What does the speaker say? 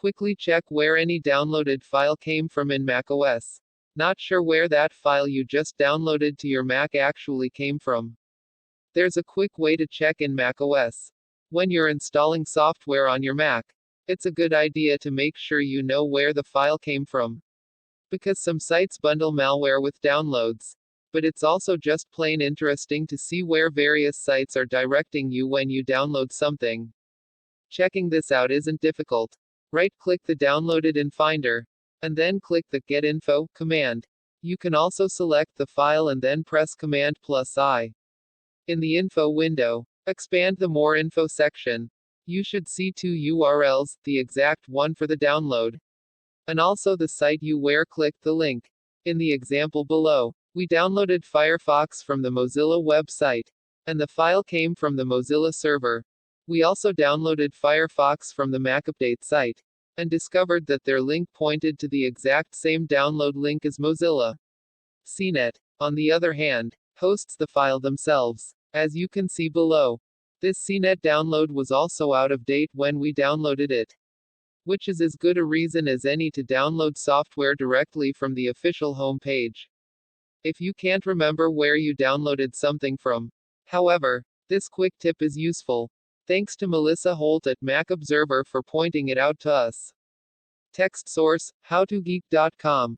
Quickly check where any downloaded file came from in macOS. Not sure where that file you just downloaded to your Mac actually came from? There's a quick way to check in macOS. When you're installing software on your Mac, it's a good idea to make sure you know where the file came from. Because some sites bundle malware with downloads. But it's also just plain interesting to see where various sites are directing you when you download something. Checking this out isn't difficult. Right-click the downloaded in Finder, and then click the Get Info command. You can also select the file and then press Command+I. In the Info window, expand the More Info section. You should see two URLs, the exact one for the download, and also the site you where click the link. In the example below, we downloaded Firefox from the Mozilla website, and the file came from the Mozilla server. We also downloaded Firefox from the MacUpdate site, and discovered that their link pointed to the exact same download link as Mozilla. CNET, on the other hand, hosts the file themselves. As you can see below, this CNET download was also out of date when we downloaded it, which is as good a reason as any to download software directly from the official home page. If you can't remember where you downloaded something from, however, this quick tip is useful. Thanks to Melissa Holt at Mac Observer for pointing it out to us. Text source, howtogeek.com.